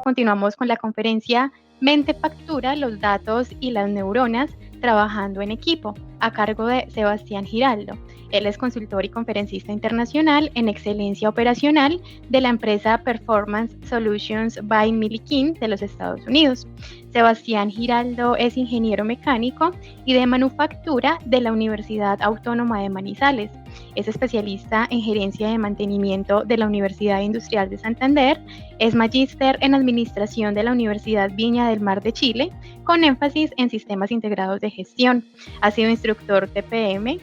continuamos con la conferencia Mente Factura, los datos y las neuronas trabajando en equipo, a cargo de Sebastián Giraldo. Él es consultor y conferencista internacional en excelencia operacional de la empresa Performance Solutions by Milliken de los Estados Unidos. Sebastián Giraldo es ingeniero mecánico y de manufactura de la Universidad Autónoma de Manizales. Es especialista en gerencia de mantenimiento de la Universidad Industrial de Santander, es magíster en administración de la Universidad Viña del Mar de Chile, con énfasis en sistemas integrados de gestión. Ha sido instructor TPM,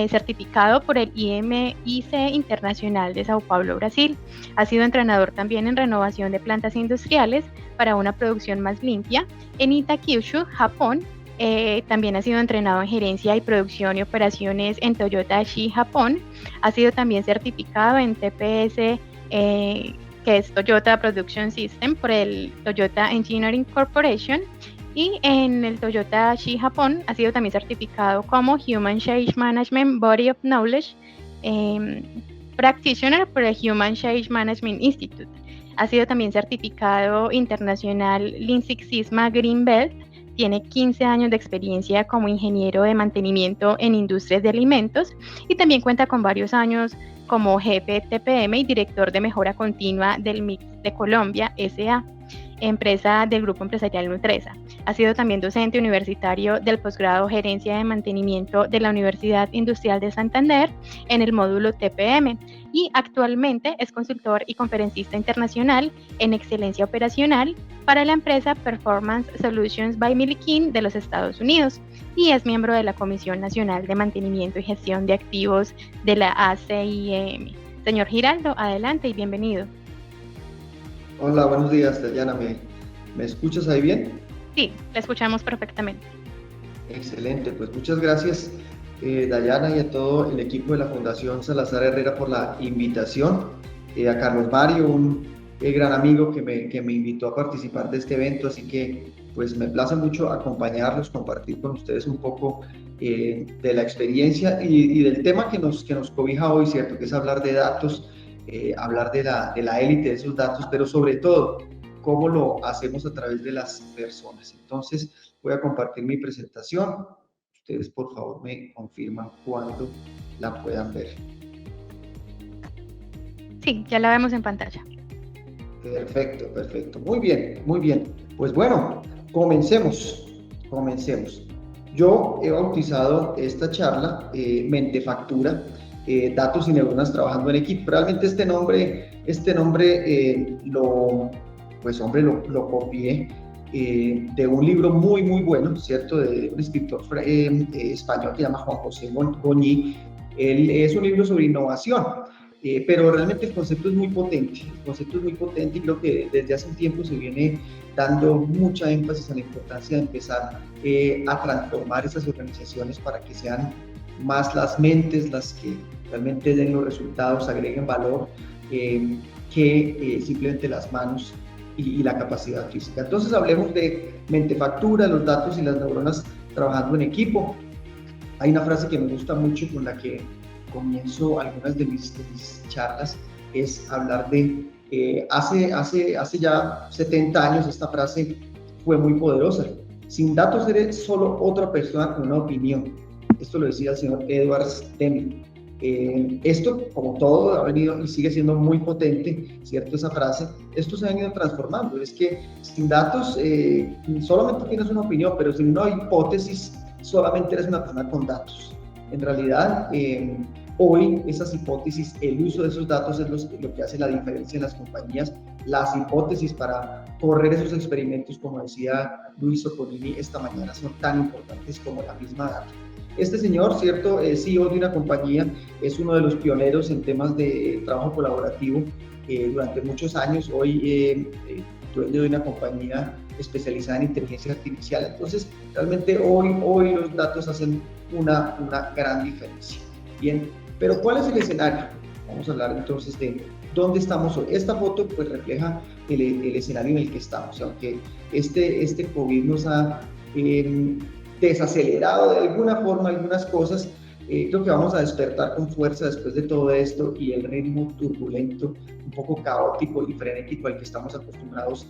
certificado por el IMIC Internacional de Sao Paulo, Brasil. Ha sido entrenador también en renovación de plantas industriales para una producción más limpia en Itakyushu, Japón. También ha sido entrenado en gerencia y producción y operaciones en Toyota Shi, Japón. Ha sido también certificado en TPS, que es Toyota Production System, por el Toyota Engineering Corporation. Y en el Toyota Shi, Japón, ha sido también certificado como Human Change Management Body of Knowledge Practitioner por el Human Change Management Institute. Ha sido también certificado internacional Lean Six Sigma Green Belt. Tiene 15 años de experiencia como ingeniero de mantenimiento en industrias de alimentos y también cuenta con varios años como jefe TPM y director de mejora continua del MIX de Colombia, S.A., empresa del Grupo Empresarial Nutresa. Ha sido también docente universitario del posgrado Gerencia de Mantenimiento de la Universidad Industrial de Santander en el módulo TPM y actualmente es consultor y conferencista internacional en excelencia operacional para la empresa Performance Solutions by Milliken de los Estados Unidos y es miembro de la Comisión Nacional de Mantenimiento y Gestión de Activos de la ACIM. Señor Giraldo, adelante y bienvenido. Hola, buenos días, Dayana. ¿Me escuchas ahí bien? Sí, la escuchamos perfectamente. Excelente, pues muchas gracias, Dayana, y a todo el equipo de la Fundación Salazar Herrera por la invitación. A Carlos Mario, un gran amigo que me invitó a participar de este evento, así que pues me place mucho acompañarlos, compartir con ustedes un poco de la experiencia y del tema que nos cobija hoy, ¿cierto? Que es hablar de datos. Hablar de la élite de esos datos, pero sobre todo, cómo lo hacemos a través de las personas. Entonces, voy a compartir mi presentación. Ustedes, por favor, me confirman cuando la puedan ver. Sí, ya la vemos en pantalla. Perfecto. Muy bien. Pues bueno, comencemos. Yo he bautizado esta charla Mente Factura, datos y neuronas trabajando en equipo. Realmente este nombre lo copié de un libro muy bueno, ¿cierto? De un escritor español que se llama Juan José Goñi. Es un libro sobre innovación, pero realmente el concepto es muy potente y creo que desde hace un tiempo se viene dando mucha énfasis a la importancia de empezar a transformar esas organizaciones para que sean más las mentes las que realmente den los resultados, agreguen valor, que simplemente las manos y la capacidad física. Entonces hablemos de mente factura, los datos y las neuronas trabajando en equipo. Hay una frase que me gusta mucho con la que comienzo algunas de mis charlas, es hablar de hace ya 70 años esta frase fue muy poderosa. Sin datos eres solo otra persona con una opinión. Esto lo decía el señor Edward Deming. Esto, como todo, ha venido y sigue siendo muy potente, ¿cierto? Esa frase. Esto se ha ido transformando. Es que sin datos solamente tienes una opinión, pero sin una hipótesis solamente eres una persona con datos. En realidad, hoy esas hipótesis, el uso de esos datos es lo que hace la diferencia en las compañías. Las hipótesis para correr esos experimentos, como decía Luis Occolini esta mañana, son tan importantes como la misma data. Este señor, ¿cierto? CEO de una compañía, es uno de los pioneros en temas de trabajo colaborativo durante muchos años. Hoy dueño de una compañía especializada en inteligencia artificial. Entonces, realmente hoy los datos hacen una gran diferencia. Bien, pero ¿cuál es el escenario? Vamos a hablar entonces de dónde estamos hoy. Esta foto pues refleja el escenario en el que estamos. Aunque este COVID nos ha desacelerado de alguna forma algunas cosas, Creo que vamos a despertar con fuerza después de todo esto y el ritmo turbulento, un poco caótico y frenético al que estamos acostumbrados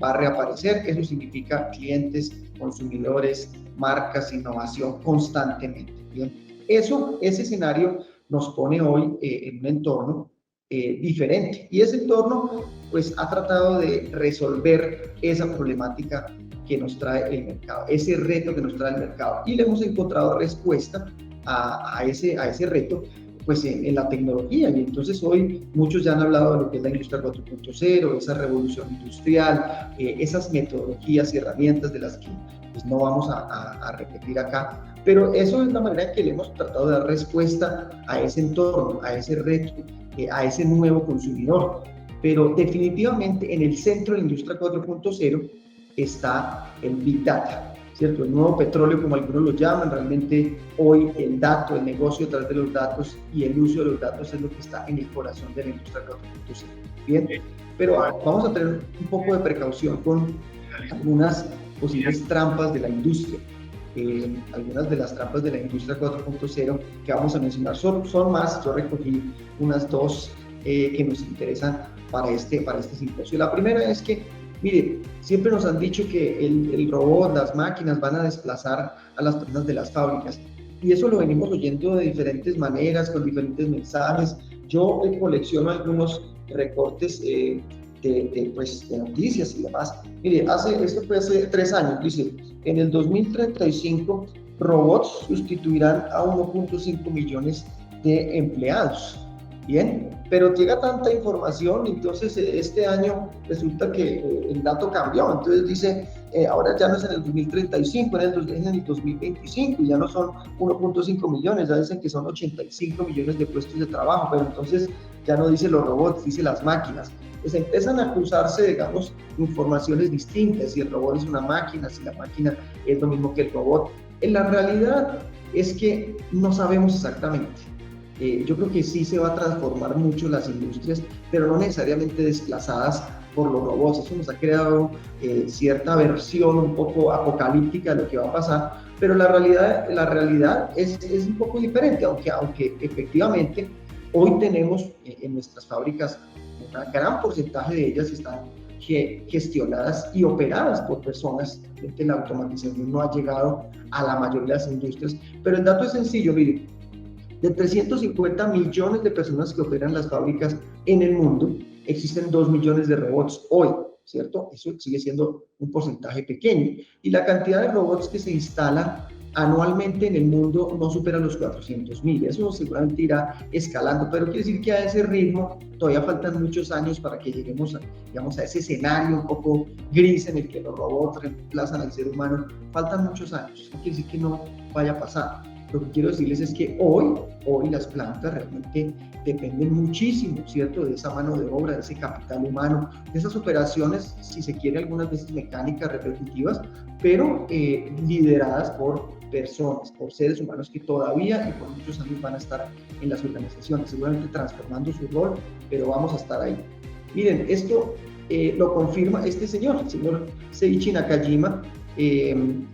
va a reaparecer. Eso significa clientes, consumidores, marcas, innovación constantemente. Bien, ese escenario nos pone hoy en un entorno diferente y ese entorno pues ha tratado de resolver esa problemática que nos trae el mercado, ese reto que nos trae el mercado y le hemos encontrado respuesta a ese reto pues en la tecnología y entonces hoy muchos ya han hablado de lo que es la industria 4.0, esa revolución industrial, esas metodologías y herramientas de las que pues no vamos a repetir acá, pero eso es la manera en que le hemos tratado de dar respuesta a ese entorno, a ese reto, a ese nuevo consumidor, pero definitivamente en el centro de la industria 4.0 está el Big Data, ¿cierto? El nuevo petróleo, como algunos lo llaman, realmente hoy el dato, el negocio a través de los datos y el uso de los datos es lo que está en el corazón de la industria 4.0. Bien, pero vamos a tener un poco de precaución con algunas posibles trampas de la industria. Algunas de las trampas de la industria 4.0 que vamos a mencionar son más, yo recogí unas dos que nos interesan para este simposio. La primera es que mire, siempre nos han dicho que el robot, las máquinas van a desplazar a las personas de las fábricas y eso lo venimos oyendo de diferentes maneras, con diferentes mensajes. Yo colecciono algunos recortes de noticias y demás. Mire, esto fue hace 3 años, dice, en el 2035 robots sustituirán a 1.5 millones de empleados. Bien, pero llega tanta información, entonces este año resulta que el dato cambió, entonces dice, ahora ya no es en el 2035, es en el 2025, y ya no son 1.5 millones, ya dicen que son 85 millones de puestos de trabajo, pero entonces ya no dice los robots, dice las máquinas. Pues empiezan a cruzarse, digamos, informaciones distintas, si el robot es una máquina, si la máquina es lo mismo que el robot. En la realidad es que no sabemos exactamente. Yo creo que sí se va a transformar mucho las industrias, pero no necesariamente desplazadas por los robots. Eso nos ha creado cierta versión un poco apocalíptica de lo que va a pasar, pero la realidad es un poco diferente, aunque efectivamente hoy tenemos en nuestras fábricas un gran porcentaje de ellas están gestionadas y operadas por personas. La automatización no ha llegado a la mayoría de las industrias, pero el dato es sencillo, mire. De 350 millones de personas que operan las fábricas en el mundo, existen 2 millones de robots hoy, ¿cierto? Eso sigue siendo un porcentaje pequeño. Y la cantidad de robots que se instalan anualmente en el mundo no supera los 400.000. Eso seguramente irá escalando, pero quiere decir que a ese ritmo todavía faltan muchos años para que lleguemos a ese escenario un poco gris en el que los robots reemplazan al ser humano. Faltan muchos años, no quiere decir que no vaya a pasar. Lo que quiero decirles es que hoy las plantas realmente dependen muchísimo, ¿cierto? De esa mano de obra, de ese capital humano, de esas operaciones, si se quiere, algunas veces mecánicas, repetitivas, pero lideradas por personas, por seres humanos que todavía y por muchos años van a estar en las organizaciones, seguramente transformando su rol, pero vamos a estar ahí. Miren, esto lo confirma este señor, el señor Seiichi Nakajima,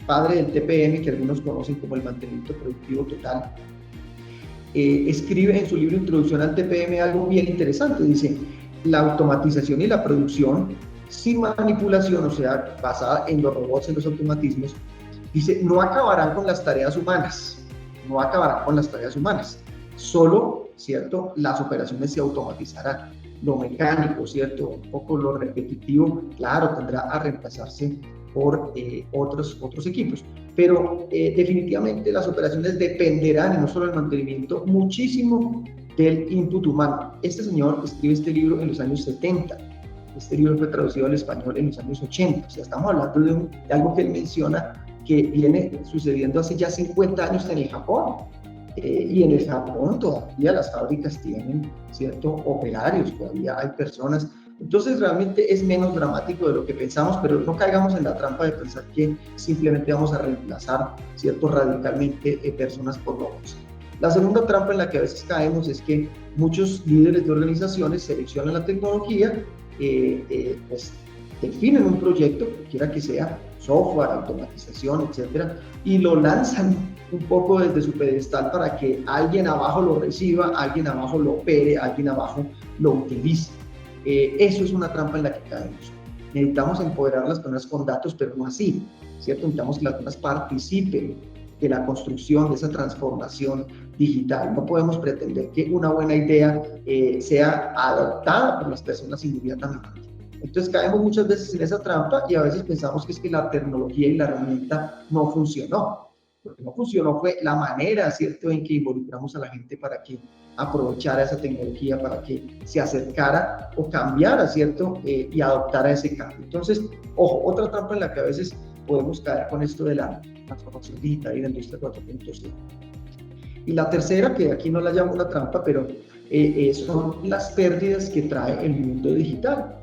padre del TPM, que algunos conocen como el mantenimiento productivo total. Escribe en su libro Introducción al TPM algo bien interesante, dice, la automatización y la producción sin manipulación, o sea, basada en los robots, en los automatismos, dice, no acabarán con las tareas humanas, solo, ¿cierto?, las operaciones se automatizarán. Lo mecánico, ¿cierto?, un poco lo repetitivo, claro, tendrá a reemplazarse por otros equipos, pero definitivamente las operaciones dependerán, y no solo el mantenimiento, muchísimo del input humano. Este señor escribe este libro en los años 70, este libro fue traducido al español en los años 80, o sea, estamos hablando de algo que él menciona que viene sucediendo hace ya 50 años en el Japón, y en el Japón todavía las fábricas tienen, ¿cierto?, operarios, todavía hay personas. Entonces realmente es menos dramático de lo que pensamos, pero no caigamos en la trampa de pensar que simplemente vamos a reemplazar, ¿cierto?, radicalmente personas por robots. La segunda trampa en la que a veces caemos es que muchos líderes de organizaciones seleccionan la tecnología, pues definen un proyecto, cualquiera que sea, software, automatización, etcétera, y lo lanzan un poco desde su pedestal para que alguien abajo lo reciba, alguien abajo lo opere, alguien abajo lo utilice. Eso es una trampa en la que caemos. Necesitamos empoderar a las personas con datos, pero no así, ¿cierto? Necesitamos que las personas participen de la construcción de esa transformación digital. No podemos pretender que una buena idea sea adoptada por las personas inmediatamente. Entonces caemos muchas veces en esa trampa y a veces pensamos que es que la tecnología y la herramienta no funcionó. Lo que no funcionó fue la manera, ¿cierto?, en que involucramos a la gente para que aprovechara esa tecnología, para que se acercara o cambiara, ¿cierto?, y adoptara ese cambio. Entonces, ojo, otra trampa en la que a veces podemos caer con esto de la transformación digital y la industria 4.0. Y la tercera, que aquí no la llamo una trampa, pero son las pérdidas que trae el mundo digital.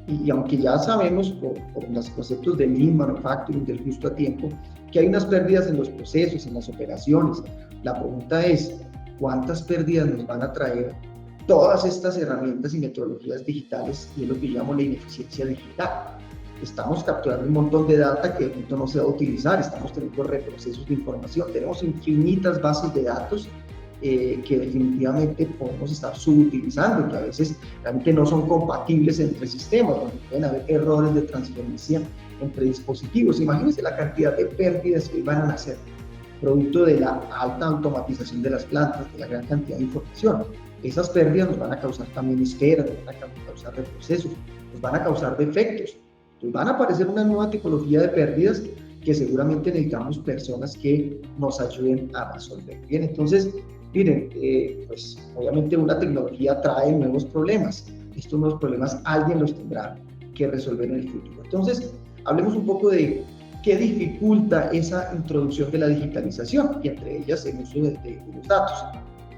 Y aunque ya sabemos por los conceptos de Lean Manufacturing, del justo a tiempo, que hay unas pérdidas en los procesos, en las operaciones, la pregunta es, ¿cuántas pérdidas nos van a traer todas estas herramientas y metodologías digitales? Y es lo que yo llamo la ineficiencia digital. Estamos capturando un montón de data que de pronto no se va a utilizar, estamos teniendo reprocesos de información, tenemos infinitas bases de datos que definitivamente podemos estar subutilizando, que a veces realmente no son compatibles entre sistemas, donde pueden haber errores de transferencia entre dispositivos. Imagínense la cantidad de pérdidas que van a nacer, producto de la alta automatización de las plantas, de la gran cantidad de información. Esas pérdidas nos van a causar también esperas, nos van a causar retrocesos, nos van a causar defectos. Entonces van a aparecer una nueva tipología de pérdidas que seguramente necesitamos personas que nos ayuden a resolver. Bien, entonces, miren, pues obviamente una tecnología trae nuevos problemas. Estos nuevos problemas alguien los tendrá que resolver en el futuro. Entonces, hablemos un poco de qué dificulta esa introducción de la digitalización, y entre ellas el uso de los datos.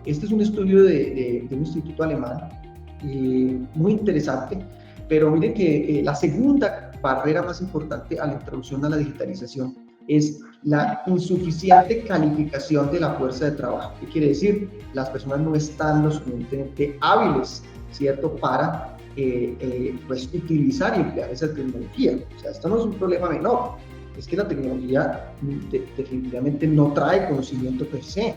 Este es un estudio de un instituto alemán muy interesante, pero miren que la segunda barrera más importante a la introducción a la digitalización es la insuficiente calificación de la fuerza de trabajo. ¿Qué quiere decir? Las personas no están lo suficientemente hábiles, ¿cierto?, para pues utilizar y emplear esa tecnología. O sea, esto no es un problema menor, es que la tecnología definitivamente no trae conocimiento per se.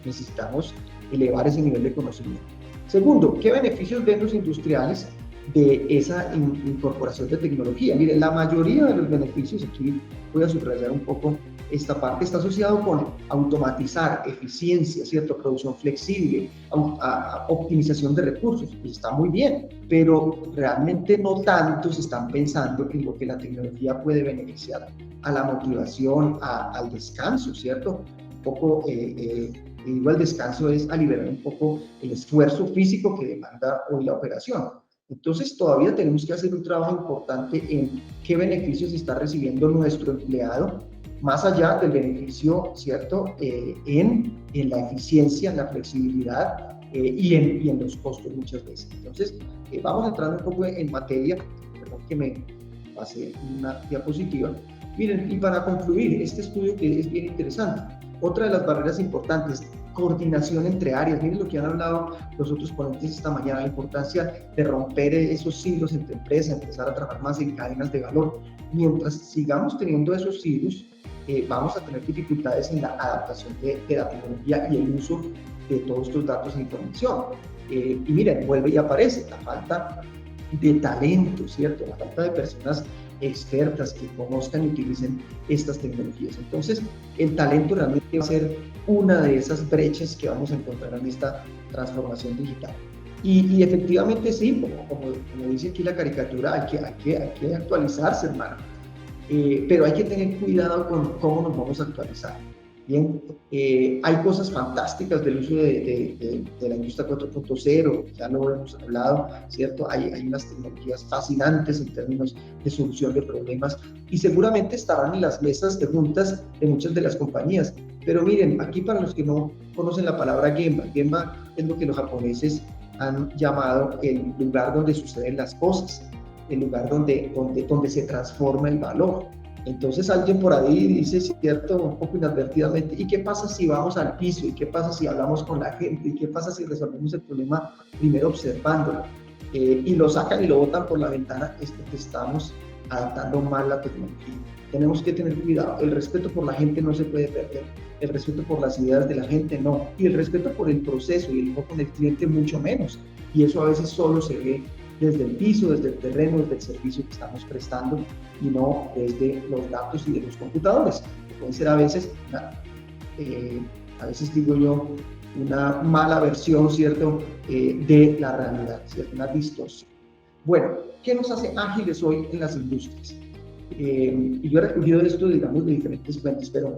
Necesitamos elevar ese nivel de conocimiento. Segundo, ¿qué beneficios ven los industriales de esa incorporación de tecnología? Miren, la mayoría de los beneficios, aquí voy a subrayar un poco esta parte, está asociado con automatizar, eficiencia, ¿cierto?, producción flexible, optimización de recursos, y está muy bien, pero realmente no tantos están pensando en lo que la tecnología puede beneficiar a la motivación, al descanso, ¿cierto? Un poco, digo, el descanso es a liberar un poco el esfuerzo físico que demanda hoy la operación. Entonces, todavía tenemos que hacer un trabajo importante en qué beneficios está recibiendo nuestro empleado, más allá del beneficio, ¿cierto?, en la eficiencia, en la flexibilidad y en los costos muchas veces. Entonces, vamos entrando un poco en materia, perdón que me pasé una diapositiva. Miren, y para concluir, este estudio que es bien interesante, otra de las barreras importantes, coordinación entre áreas. Miren lo que han hablado los otros ponentes esta mañana, la importancia de romper esos silos entre empresas, empezar a trabajar más en cadenas de valor. Mientras sigamos teniendo esos silos, vamos a tener dificultades en la adaptación de la tecnología y el uso de todos estos datos e información. Y miren, vuelve y aparece la falta de talento, ¿cierto? La falta de personas expertas que conozcan y utilicen estas tecnologías. Entonces, el talento realmente va a ser una de esas brechas que vamos a encontrar en esta transformación digital. Y efectivamente sí, como dice aquí la caricatura, hay que actualizarse, hermano. Pero hay que tener cuidado con cómo nos vamos a actualizar. Bien, hay cosas fantásticas del uso de la industria 4.0, ya lo hemos hablado, ¿cierto? Hay unas tecnologías fascinantes en términos de solución de problemas y seguramente estarán en las mesas de juntas de muchas de las compañías. Pero miren, aquí para los que no conocen la palabra Gemba, Gemba es lo que los japoneses han llamado el lugar donde suceden las cosas, el lugar donde se transforma el valor. Entonces alguien por ahí dice, cierto, un poco inadvertidamente, ¿y qué pasa si vamos al piso? ¿Y qué pasa si hablamos con la gente? ¿Y qué pasa si resolvemos el problema primero observándolo? Y lo sacan y lo botan por la ventana, es porque estamos adaptando mal la tecnología. Tenemos que tener cuidado, el respeto por la gente no se puede perder. el respeto por las ideas de la gente no, y el respeto por el proceso y el foco en el cliente mucho menos. Y eso a veces solo se ve desde el piso, desde el terreno, desde el servicio que estamos prestando y no desde los datos y de los computadores, que pueden ser a veces digo yo, una mala versión, ¿cierto?, de la realidad, ¿cierto?, una distorsión. Bueno, ¿qué nos hace ágiles hoy en las industrias? Y yo he recogido esto, digamos, de diferentes fuentes, pero,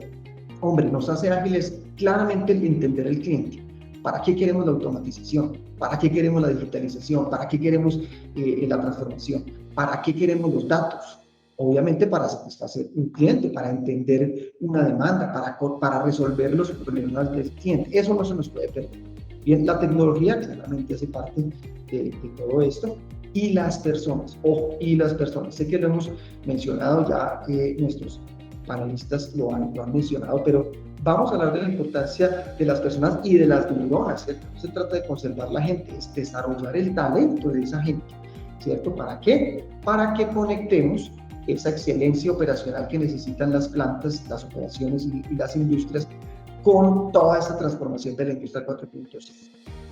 hombre, nos hace ágiles claramente el entender el cliente. ¿Para qué queremos la automatización? ¿Para qué queremos la digitalización? ¿Para qué queremos la transformación? ¿Para qué queremos los datos? Obviamente para satisfacer un cliente, para entender una demanda, para resolver los problemas del cliente. Eso no se nos puede perder. Bien, la tecnología claramente hace parte de todo esto. Y las personas, ojo, y las personas. Sé que lo hemos mencionado ya, nuestros panelistas lo han mencionado, pero vamos a hablar de la importancia de las personas y de las neuronas, ¿cierto? No se trata de conservar la gente, es desarrollar el talento de esa gente, ¿cierto? ¿Para qué? Para que conectemos esa excelencia operacional que necesitan las plantas, las operaciones y las industrias con toda esa transformación de la industria 4.0.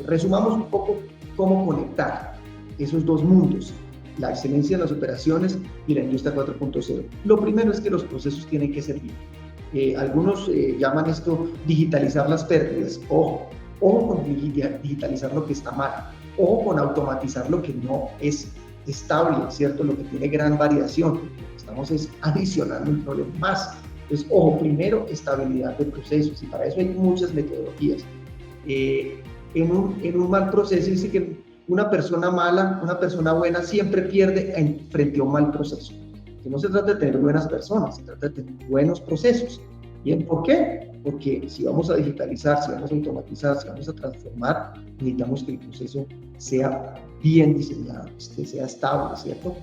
Resumamos un poco cómo conectar esos dos mundos, la excelencia de las operaciones y la industria 4.0. Lo primero es que los procesos tienen que servir. Algunos llaman esto digitalizar las pérdidas. Ojo con digitalizar lo que está mal. Ojo con automatizar lo que no es estable, ¿cierto? Lo que tiene gran variación. Estamos adicionando un problema más. Entonces, ojo, primero, estabilidad de procesos, y para eso hay muchas metodologías. En un mal proceso dice que una persona mala, una persona buena siempre pierde frente a un mal proceso. Que no se trata de tener buenas personas, se trata de tener buenos procesos. ¿Bien? ¿Por qué? Porque si vamos a digitalizar, si vamos a automatizar, si vamos a transformar, necesitamos que el proceso sea bien diseñado, que sea estable, ¿cierto?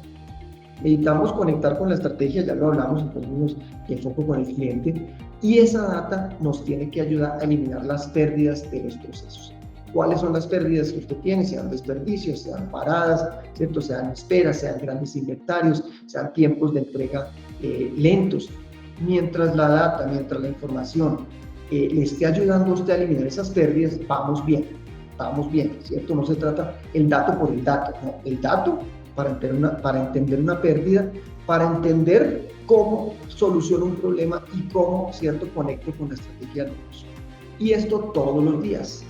Necesitamos conectar con la estrategia, ya lo hablamos en términos de enfoque con el cliente, y esa data nos tiene que ayudar a eliminar las pérdidas de los procesos. ¿Cuáles son las pérdidas que usted tiene? Sean desperdicios, sean paradas, ¿cierto? Sean esperas, sean grandes inventarios, sean tiempos de entrega lentos. Mientras la data, mientras la información le esté ayudando a usted a eliminar esas pérdidas, vamos bien, ¿cierto? No se trata el dato por el dato, no, el dato para entender una pérdida, para entender cómo soluciona un problema y cómo, ¿cierto?, conecto con la estrategia de negocio. Y esto todos los días,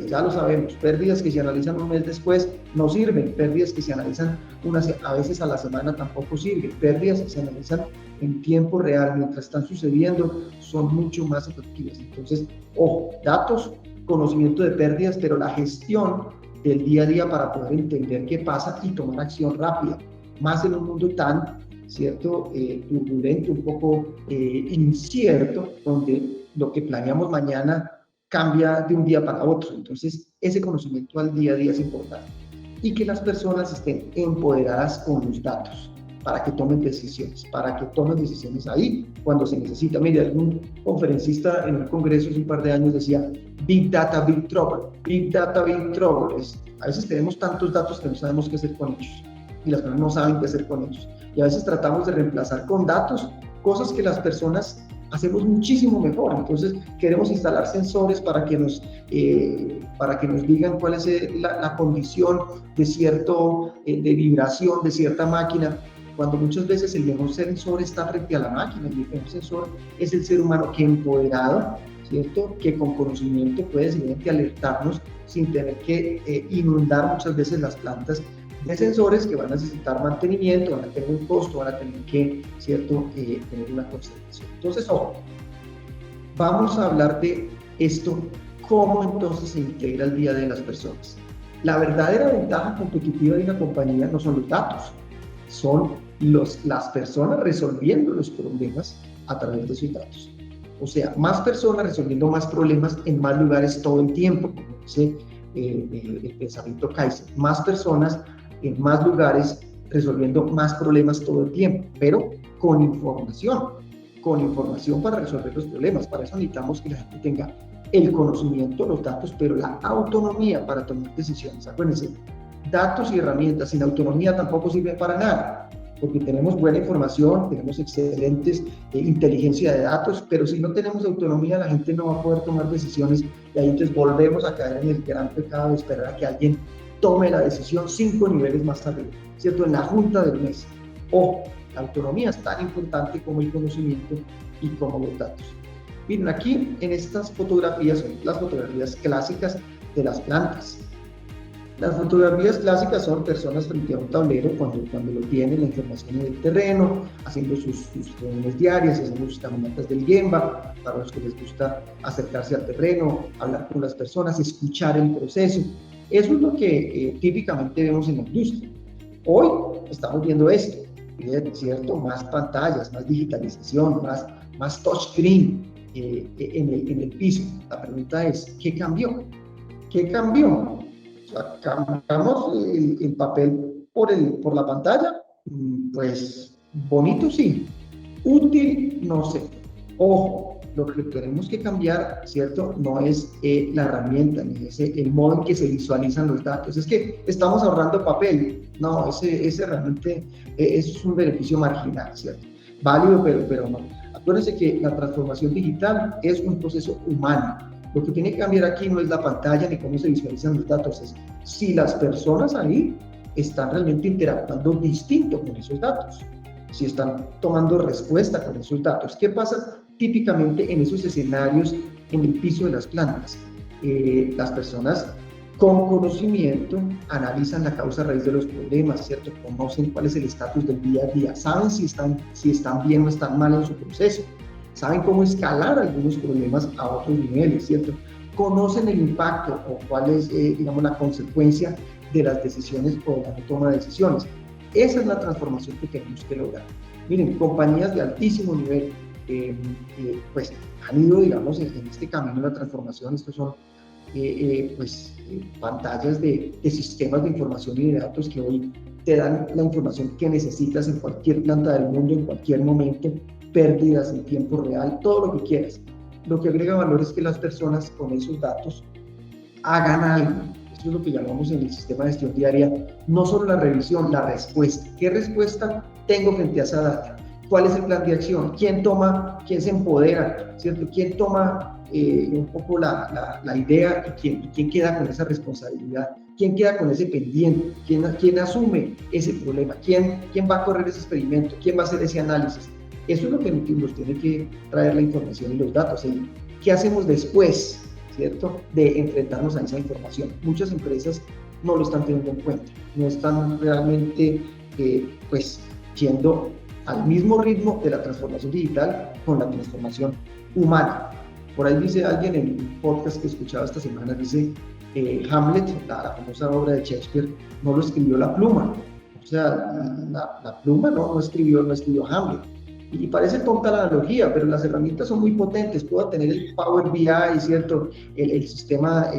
ya lo sabemos. Pérdidas que se analizan un mes después no sirven, pérdidas que se analizan a veces a la semana tampoco sirven, pérdidas que se analizan en tiempo real mientras están sucediendo son mucho más efectivas. Entonces, ojo, datos, conocimiento de pérdidas, pero la gestión del día a día para poder entender qué pasa y tomar acción rápida, más en un mundo tan, ¿cierto?, turbulento, un poco incierto, donde lo que planeamos mañana cambia de un día para otro. Entonces, ese conocimiento al día a día es importante. Y que las personas estén empoderadas con los datos para que tomen decisiones, ahí cuando se necesita. Mire, algún conferencista en un congreso hace un par de años decía, Big Data, Big Trouble. Big Data, Big Trouble. A veces tenemos tantos datos que no sabemos qué hacer con ellos. Y las personas no saben qué hacer con ellos. Y a veces tratamos de reemplazar con datos cosas que las personas hacemos muchísimo mejor. Entonces queremos instalar sensores para que nos digan cuál es la condición de vibración de cierta máquina, cuando muchas veces el mejor sensor está frente a la máquina. El mejor sensor es el ser humano que empoderado, ¿cierto?, que con conocimiento puede simplemente alertarnos sin tener que inundar muchas veces las plantas de sensores que van a necesitar mantenimiento, van a tener un costo, van a tener que, ¿cierto?, tener una conservación. Entonces, ojo, vamos a hablar de esto, cómo entonces se integra el día de las personas. La verdadera ventaja competitiva de una compañía no son los datos, son las personas resolviendo los problemas a través de sus datos. O sea, más personas resolviendo más problemas en más lugares todo el tiempo, como dice el pensamiento Kaizen. Más personas en más lugares resolviendo más problemas todo el tiempo, pero con información para resolver los problemas. Para eso necesitamos que la gente tenga el conocimiento, los datos, pero la autonomía para tomar decisiones. Acuérdense, datos y herramientas sin autonomía tampoco sirven para nada. porque tenemos buena información, tenemos excelentes inteligencia de datos, pero si no tenemos autonomía, la gente no va a poder tomar decisiones, y ahí entonces volvemos a caer en el gran pecado de esperar a que alguien tome la decisión 5 niveles más arriba, ¿cierto? En la junta del mes. Ojo, la autonomía es tan importante como el conocimiento y como los datos. Miren, aquí en estas fotografías son las fotografías clásicas de las plantas. Las fotografías clásicas son personas frente a un tablero cuando lo tienen la información en el terreno, haciendo sus reuniones diarias, haciendo sus caminatas del Gemba, para los que les gusta acercarse al terreno, hablar con las personas, escuchar el proceso. Eso es lo que típicamente vemos en la industria. Hoy estamos viendo esto, ¿cierto? Más pantallas, más digitalización, más touchscreen en el piso. La pregunta es, ¿qué cambió? ¿Qué cambió? O sea, cambiamos el papel por la pantalla, pues bonito sí, útil no sé. Ojo, lo que tenemos que cambiar, ¿cierto? No es la herramienta, ni es el modo en que se visualizan los datos. Es que estamos ahorrando papel. No, ese realmente es un beneficio marginal, ¿cierto? Válido, pero no. Acuérdense que la transformación digital es un proceso humano. Lo que tiene que cambiar aquí no es la pantalla ni cómo se visualizan los datos, es si las personas ahí están realmente interactuando distinto con esos datos, si están tomando respuesta con esos datos. ¿Qué pasa típicamente en esos escenarios en el piso de las plantas? Las personas con conocimiento analizan la causa raíz de los problemas, ¿cierto? Conocen cuál es el estatus del día a día, saben si están bien o están mal en su proceso, saben cómo escalar algunos problemas a otros niveles, ¿cierto? Conocen el impacto o cuál es, digamos, la consecuencia de las decisiones o de la toma de decisiones. Esa es la transformación que tenemos que lograr. Miren, compañías de altísimo nivel, pues han ido, digamos, en este camino de la transformación. Estos son, pantallas de sistemas de información y de datos que hoy te dan la información que necesitas en cualquier planta del mundo, en cualquier momento, pérdidas en tiempo real, todo lo que quieras. Lo que agrega valor es que las personas con esos datos hagan algo. Eso es lo que llamamos en el sistema de gestión diaria, no solo la revisión, la respuesta. ¿Qué respuesta tengo frente a esa data? ¿Cuál es el plan de acción? ¿Quién se empodera? ¿Cierto? ¿Quién toma un poco la idea y quién queda con esa responsabilidad? ¿Quién queda con ese pendiente? ¿Quién asume ese problema? ¿Quién va a correr ese experimento? ¿Quién va a hacer ese análisis? Eso es lo que nos tiene que traer la información y los datos. ¿Qué hacemos después, ¿cierto?, de enfrentarnos a esa información? Muchas empresas no lo están teniendo en cuenta, no están realmente yendo al mismo ritmo de la transformación digital con la transformación humana. Por ahí dice alguien en un podcast que escuchaba esta semana, dice Hamlet, la famosa obra de Shakespeare, no lo escribió la pluma. O sea, la pluma no escribió Hamlet. Y parece tonta la analogía, pero las herramientas son muy potentes. Puedo tener el Power BI, ¿cierto? El sistema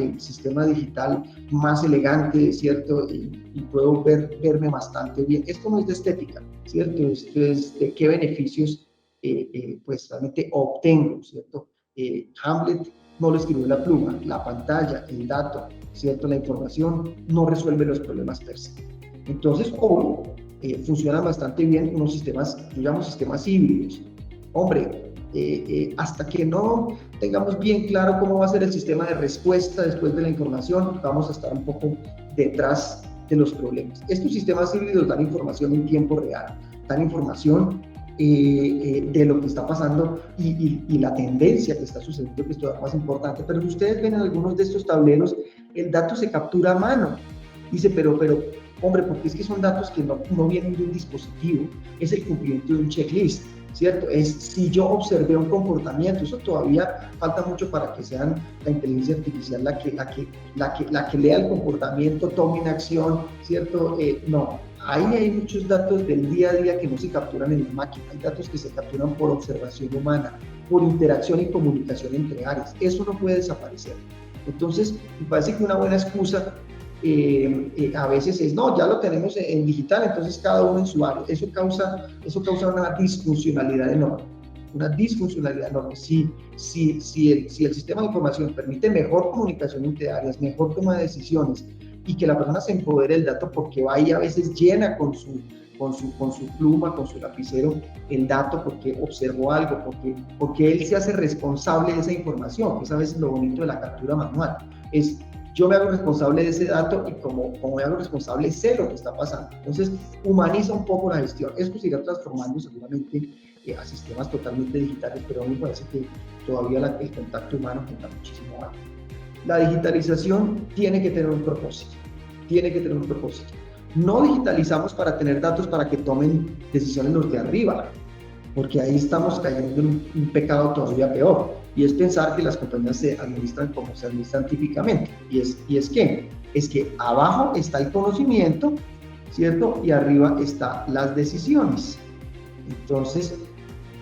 digital más elegante, ¿cierto? Y puedo verme bastante bien. Esto no es de estética, ¿cierto? Esto es de qué beneficios realmente obtengo, ¿cierto? Hamlet no lo escribió la pluma, la pantalla, el dato, ¿cierto? La información no resuelve los problemas per se. Entonces, hoy funcionan bastante bien unos sistemas, digamos, sistemas híbridos. Hombre, hasta que no tengamos bien claro cómo va a ser el sistema de respuesta después de la información, vamos a estar un poco detrás de los problemas. Estos sistemas híbridos dan información en tiempo real, dan información de lo que está pasando y la tendencia que está sucediendo, que es todavía más importante. Pero si ustedes ven en algunos de estos tableros, el dato se captura a mano. Dice, pero hombre, porque es que son datos que no vienen de un dispositivo, es el cumplimiento de un checklist, ¿cierto? Es si yo observé un comportamiento. Eso todavía falta mucho para que sean la inteligencia artificial la que lea el comportamiento, tome una acción, ¿cierto? No, ahí hay muchos datos del día a día que no se capturan en la máquina, hay datos que se capturan por observación humana, por interacción y comunicación entre áreas. Eso no puede desaparecer. Entonces, me parece que una buena excusa a veces es, no, ya lo tenemos en digital, entonces cada uno en su área. Eso causa una disfuncionalidad enorme. Si el sistema de información permite mejor comunicación entre áreas, mejor toma de decisiones y que la persona se empodere del dato porque va y a veces llena con con su pluma, con su lapicero, el dato porque observó algo, porque él se hace responsable de esa información, que es a veces lo bonito de la captura manual. Es, yo me hago responsable de ese dato y como me hago responsable, sé lo que está pasando. Entonces, humaniza un poco la gestión. Esto se irá transformando seguramente a sistemas totalmente digitales, pero a mí me parece que todavía el contacto humano cuenta muchísimo más. La digitalización tiene que tener un propósito. Tiene que tener un propósito. No digitalizamos para tener datos para que tomen decisiones los de arriba, porque ahí estamos cayendo en un pecado todavía peor, y es pensar que las compañías se administran como se administran típicamente, y es que abajo está el conocimiento, ¿cierto? Y arriba están las decisiones. Entonces,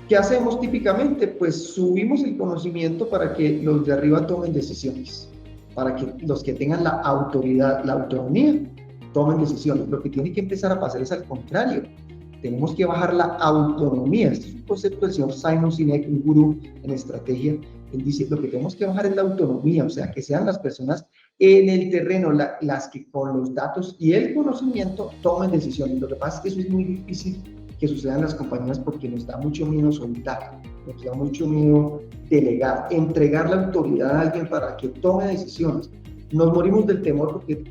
¿qué hacemos típicamente? Pues subimos el conocimiento para que los de arriba tomen decisiones, para que los que tengan la autoridad, la autonomía, tomen decisiones. Lo que tiene que empezar a pasar es al contrario. Tenemos que bajar la autonomía. Este es un concepto del señor Simon Sinek, un gurú en estrategia. Él dice, lo que tenemos que bajar es la autonomía, o sea, que sean las personas en el terreno las que con los datos y el conocimiento tomen decisiones. Lo que pasa es que eso es muy difícil que suceda en las compañías porque nos da mucho miedo soltar, nos da mucho miedo delegar, entregar la autoridad a alguien para que tome decisiones. Nos morimos del temor porque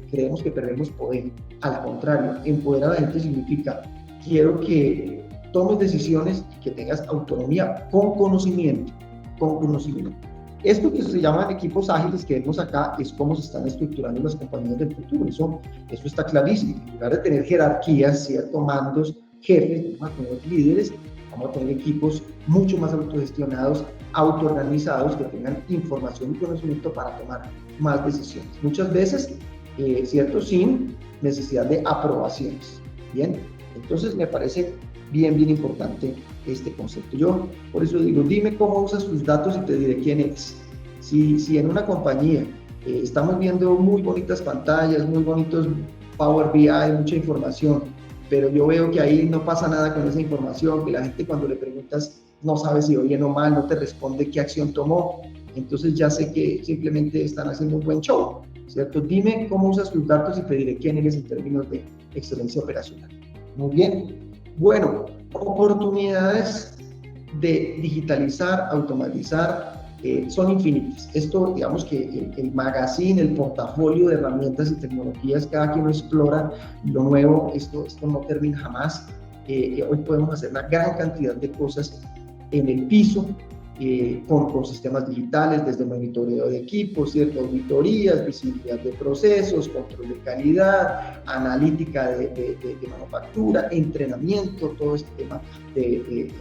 creemos que perdemos poder. Al contrario, empoderar a la gente significa quiero que tomes decisiones y que tengas autonomía con conocimiento, con conocimiento. Esto que se llaman equipos ágiles que vemos acá es cómo se están estructurando las compañías del futuro. Eso está clarísimo. En lugar de tener jerarquías, ciertos mandos, jefes, vamos a tener líderes, vamos a tener equipos mucho más autogestionados, autoorganizados, que tengan información y conocimiento para tomar más decisiones. Muchas veces, ¿cierto? Sin necesidad de aprobaciones. Bien, entonces me parece bien importante este concepto. Yo por eso digo, dime cómo usas tus datos y te diré quién eres. Si en una compañía estamos viendo muy bonitas pantallas, muy bonitos Power BI, mucha información, pero yo veo que ahí no pasa nada con esa información, que la gente cuando le preguntas no sabe si oye o mal, no te responde qué acción tomó, entonces ya sé que simplemente están haciendo un buen show, ¿cierto? Dime cómo usas tus datos y te diré quién eres en términos de excelencia operacional. Muy bien. Bueno, oportunidades de digitalizar, automatizar, son infinitas. Esto, digamos que el magazine, el portafolio de herramientas y tecnologías, cada que uno explora lo nuevo, esto no termina jamás. Hoy podemos hacer una gran cantidad de cosas en el piso, con sistemas digitales, desde monitoreo de equipos, ¿cierto? Auditorías, visibilidad de procesos, control de calidad, analítica de manufactura, entrenamiento, todo este tema de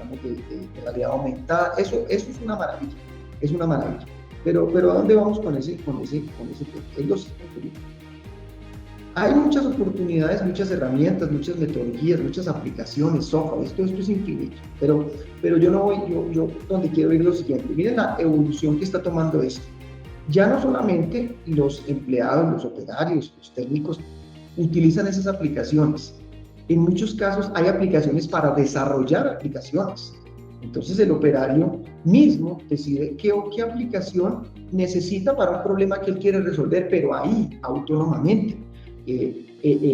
realidad aumentada. Eso es una maravilla, es una maravilla. Pero ¿a dónde vamos con ese tema? Hay muchas oportunidades, muchas herramientas, muchas metodologías, muchas aplicaciones, software, esto es infinito, pero yo donde quiero ir lo siguiente, miren la evolución que está tomando esto. Ya no solamente los empleados, los operarios, los técnicos utilizan esas aplicaciones, en muchos casos hay aplicaciones para desarrollar aplicaciones. Entonces el operario mismo decide qué aplicación necesita para un problema que él quiere resolver, pero ahí, autónomamente.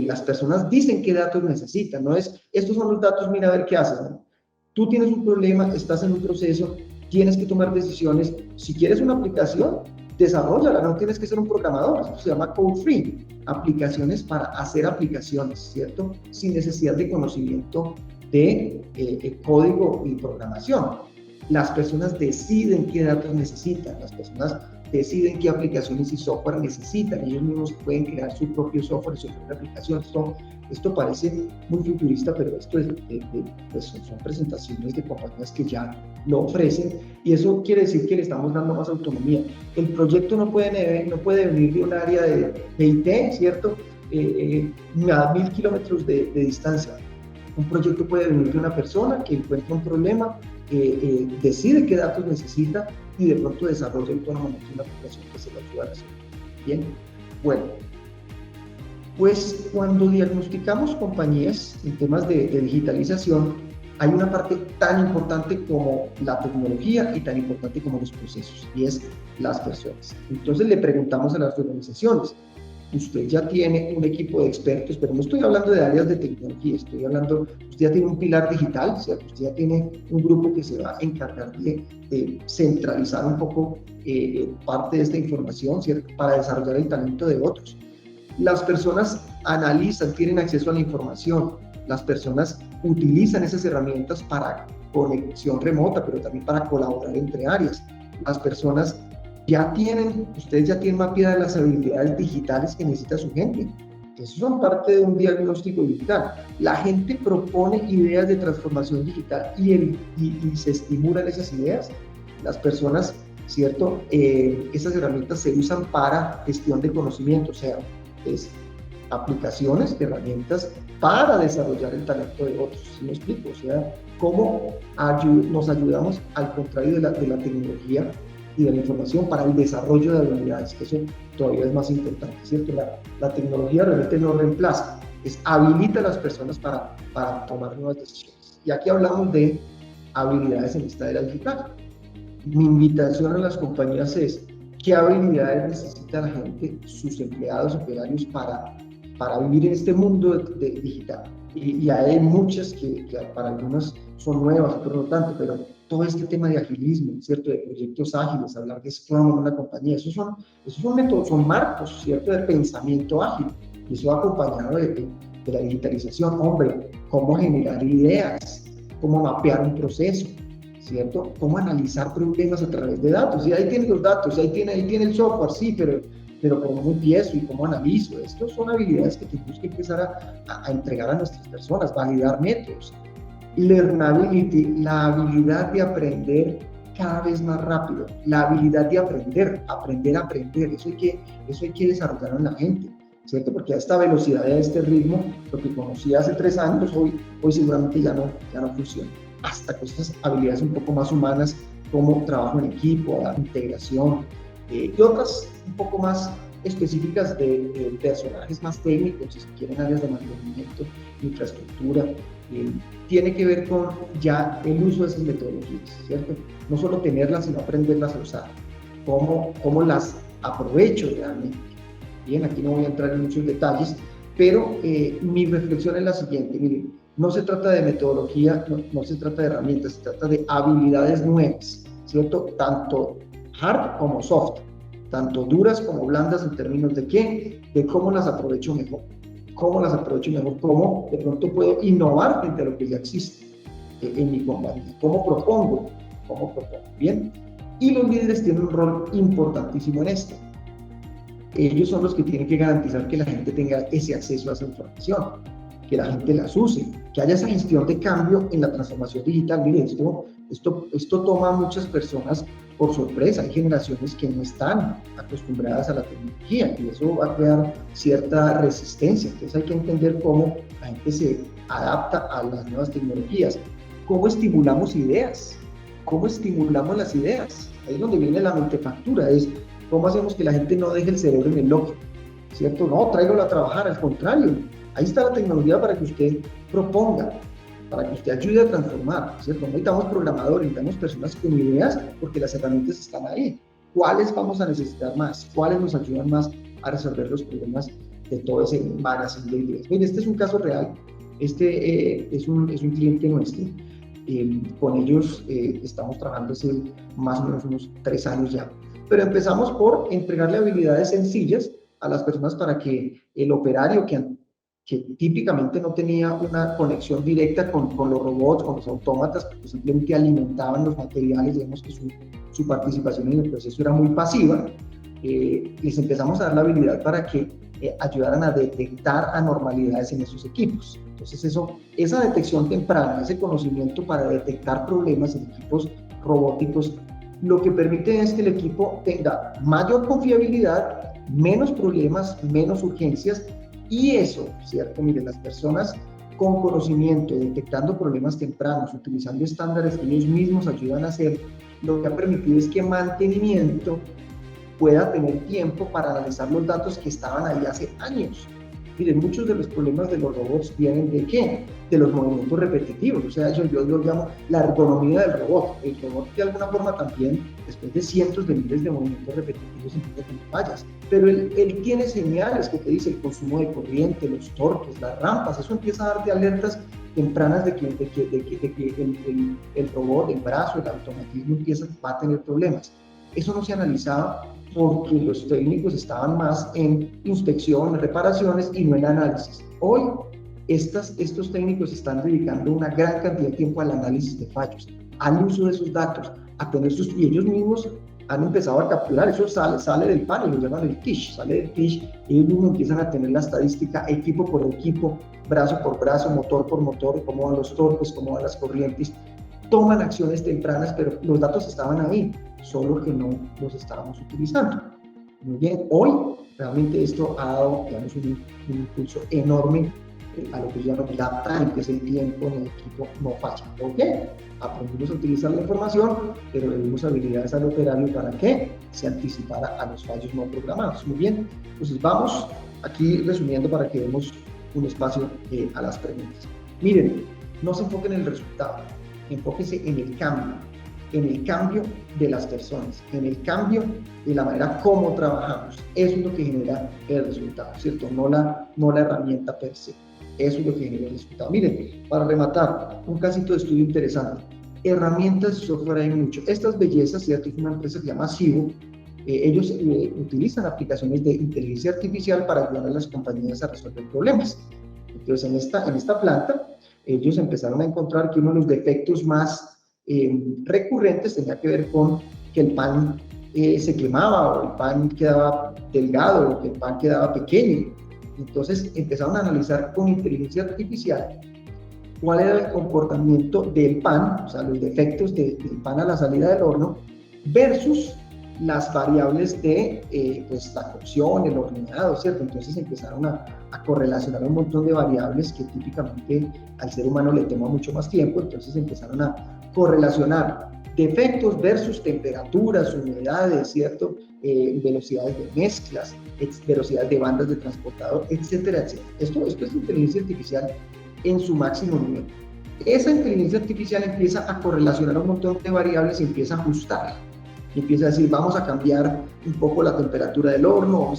Las personas dicen qué datos necesitan, no es, estos son los datos, mira a ver qué haces, ¿no? Tú tienes un problema, estás en un proceso, tienes que tomar decisiones, si quieres una aplicación, desarróllala, no tienes que ser un programador, esto se llama code free, aplicaciones para hacer aplicaciones, ¿cierto? Sin necesidad de conocimiento de código y programación. Las personas deciden qué datos necesitan, las personas deciden qué aplicaciones y software necesitan, ellos mismos pueden crear su propio software y su propia aplicación. Esto parece muy futurista, pero esto pues son presentaciones de compañías que ya lo ofrecen, y eso quiere decir que le estamos dando más autonomía. El proyecto no puede venir de un área de IT, ¿cierto? A 1000 kilómetros de distancia. Un proyecto puede venir de una persona que encuentra un problema, decide qué datos necesita y de pronto desarrolla autónomamente una aplicación que se le ayuda a resolver. Bien, bueno, pues cuando diagnosticamos compañías en temas de digitalización, hay una parte tan importante como la tecnología y tan importante como los procesos, y es las personas. Entonces le preguntamos a las organizaciones, usted ya tiene un equipo de expertos, pero no estoy hablando de áreas de tecnología, estoy hablando, usted ya tiene un pilar digital, ¿cierto? Usted ya tiene un grupo que se va a encargar de centralizar un poco parte de esta información, ¿cierto? Para desarrollar el talento de otros. Las personas analizan, tienen acceso a la información, las personas utilizan esas herramientas para conexión remota, pero también para colaborar entre áreas. Las personas ustedes ya tienen mapeadas las habilidades digitales que necesita su gente. Eso son parte de un diagnóstico digital. La gente propone ideas de transformación digital y se estimulan esas ideas. Las personas, ¿cierto? Esas herramientas se usan para gestión de conocimiento, o sea, aplicaciones, herramientas para desarrollar el talento de otros. ¿Sí me explico? O sea, cómo nos ayudamos al contrario de la tecnología y de la información para el desarrollo de habilidades, que eso todavía es más importante, ¿cierto? La tecnología realmente no reemplaza, habilita a las personas para tomar nuevas decisiones. Y aquí hablamos de habilidades en esta era digital. Mi invitación a las compañías es: ¿qué habilidades necesita la gente, sus empleados, operarios, para vivir en este mundo digital? Y hay muchas que para algunas son nuevas, otras no tanto, pero todo este tema de agilismo, ¿cierto? De proyectos ágiles, hablar de Scrum en una compañía, esos son métodos, son marcos, ¿cierto? De pensamiento ágil, y eso va acompañado de la digitalización. Hombre, cómo generar ideas, cómo mapear un proceso, ¿cierto? Cómo analizar problemas a través de datos. Y ahí tiene los datos, ahí tiene el software, sí, pero cómo empiezo y cómo analizo. Estas son habilidades que tenemos que empezar a entregar a nuestras personas, validar métodos. Learnability, la habilidad de aprender cada vez más rápido, la habilidad de aprender, eso hay que desarrollar en la gente, ¿cierto? Porque a esta velocidad y a este ritmo, lo que conocía hace 3 años, hoy seguramente ya no funciona. Hasta con estas habilidades un poco más humanas, como trabajo en equipo, la integración, y otras un poco más específicas de personajes más técnicos, si se quieren, áreas de mantenimiento, infraestructura. Tiene que ver con ya el uso de esas metodologías, ¿cierto? No solo tenerlas, sino aprenderlas a usar. ¿Cómo las aprovecho realmente? Bien, aquí no voy a entrar en muchos detalles, pero mi reflexión es la siguiente. Miren, no se trata de metodología, no se trata de herramientas, se trata de habilidades nuevas, ¿cierto? Tanto hard como soft, tanto duras como blandas en términos de cómo las aprovecho mejor. Cómo de pronto puedo innovar frente a lo que ya existe en mi compañía, cómo propongo, bien. Y los líderes tienen un rol importantísimo en esto. Ellos son los que tienen que garantizar que la gente tenga ese acceso a esa información, que la gente las use, que haya esa gestión de cambio en la transformación digital. Miren, esto toma a muchas personas por sorpresa. Hay generaciones que no están acostumbradas a la tecnología y eso va a crear cierta resistencia. Entonces hay que entender cómo la gente se adapta a las nuevas tecnologías. ¿Cómo estimulamos ideas? ¿Cómo estimulamos las ideas? Ahí es donde viene la mentefactura, es cómo hacemos que la gente no deje el cerebro en el loco, ¿cierto? No, tráigalo a trabajar, al contrario. Ahí está la tecnología para que usted proponga, para que usted ayude a transformar, ¿cierto? No necesitamos programadores, necesitamos personas con ideas, porque las herramientas están ahí. ¿Cuáles vamos a necesitar más? ¿Cuáles nos ayudan más a resolver los problemas de todo ese magazine de ideas? Mire, este es un caso real. Este es un cliente nuestro. Con ellos estamos trabajando hace más o menos unos 3 años ya. Pero empezamos por entregarle habilidades sencillas a las personas para que el operario que típicamente no tenía una conexión directa con los robots, con los autómatas, porque simplemente alimentaban los materiales, digamos que su participación en el proceso era muy pasiva, les empezamos a dar la habilidad para que ayudaran a detectar anormalidades en esos equipos. Entonces esa detección temprana, ese conocimiento para detectar problemas en equipos robóticos, lo que permite es que el equipo tenga mayor confiabilidad, menos problemas, menos urgencias. Y eso, ¿cierto? Miren, las personas con conocimiento, detectando problemas tempranos, utilizando estándares que ellos mismos ayudan a hacer, lo que ha permitido es que mantenimiento pueda tener tiempo para analizar los datos que estaban ahí hace años. Miren, muchos de los problemas de los robots vienen ¿de qué? De los movimientos repetitivos, o sea, eso yo lo llamo la ergonomía del robot. El robot de alguna forma también, después de cientos de miles de movimientos repetitivos, empieza a tener fallas, pero él tiene señales que te dice el consumo de corriente, los torques, las rampas, eso empieza a darte alertas tempranas de que el robot, el brazo, el automatismo va a tener problemas. Eso no se analizaba porque los técnicos estaban más en inspección, reparaciones y no en análisis. Hoy, estos técnicos están dedicando una gran cantidad de tiempo al análisis de fallos, al uso de esos datos, a tener y ellos mismos han empezado a capturar, eso sale del panel, lo llaman el TISH, sale del TISH, ellos mismos empiezan a tener la estadística equipo por equipo, brazo por brazo, motor por motor, cómo van los torques, cómo van las corrientes, toman acciones tempranas, pero los datos estaban ahí, solo que no los estábamos utilizando. Muy bien, hoy realmente esto ha dado, digamos, un impulso enorme a lo que llaman el uptime, que es el tiempo en el equipo no falla. ¿Por qué? Aprendimos a utilizar la información, pero le dimos habilidades al operario para que se anticipara a los fallos no programados. Muy bien, entonces vamos aquí resumiendo para que demos un espacio a las preguntas. Miren, no se enfoquen en el resultado, enfóquense en el cambio de las personas, en el cambio de la manera como trabajamos. Eso es lo que genera el resultado, ¿cierto? No la herramienta per se. Eso es lo que genera el resultado. Miren, para rematar, un casito de estudio interesante. Herramientas de software hay mucho. Estas bellezas, ¿cierto? Es una empresa que se llama Cibo. Ellos utilizan aplicaciones de inteligencia artificial para ayudar a las compañías a resolver problemas. Entonces, en esta planta, ellos empezaron a encontrar que uno de los defectos más recurrentes tenía que ver con que el pan se quemaba, o el pan quedaba delgado, o que el pan quedaba pequeño. Entonces empezaron a analizar con inteligencia artificial cuál era el comportamiento del pan, o sea, los defectos del pan a la salida del horno, versus las variables de pues, la cocción, el horneado, ¿cierto? Entonces empezaron a correlacionar un montón de variables que típicamente al ser humano le toma mucho más tiempo, entonces empezaron a correlacionar defectos versus temperaturas, humedades, ¿cierto? Velocidades de mezclas, velocidades de bandas de transportador, etcétera, etcétera. Esto es inteligencia artificial en su máximo nivel. Esa inteligencia artificial empieza a correlacionar un montón de variables y empieza a ajustar. Y empieza a decir, vamos a cambiar un poco la temperatura del horno,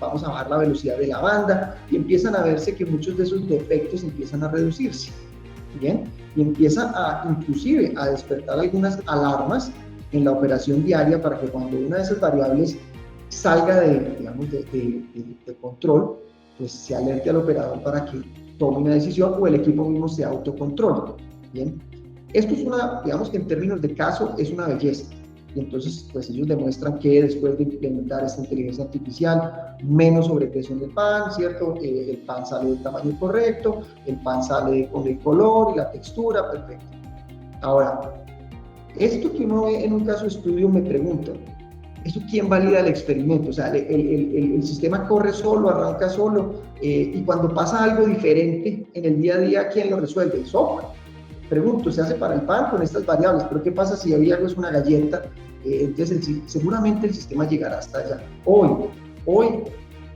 vamos a bajar la velocidad de la banda, y empiezan a verse que muchos de esos defectos empiezan a reducirse. ¿Bien? Y empieza inclusive a despertar algunas alarmas en la operación diaria para que cuando una de esas variables salga de control, pues se alerte al operador para que tome una decisión o el equipo mismo se autocontrole. ¿Bien? Esto es digamos que en términos de caso es una belleza. Y entonces, pues ellos demuestran que después de implementar esta inteligencia artificial, menos sobrepresión del pan, ¿cierto? El pan sale del tamaño correcto, el pan sale con el color y la textura, perfecto. Ahora, esto que uno ve en un caso de estudio, me pregunta, ¿eso quién valida el experimento? O sea, el sistema corre solo, arranca solo, y cuando pasa algo diferente en el día a día, ¿quién lo resuelve? El software. Pregunto, se hace para el pan con estas variables, pero ¿qué pasa si hoy algo es una galleta? Entonces, seguramente el sistema llegará hasta allá. Hoy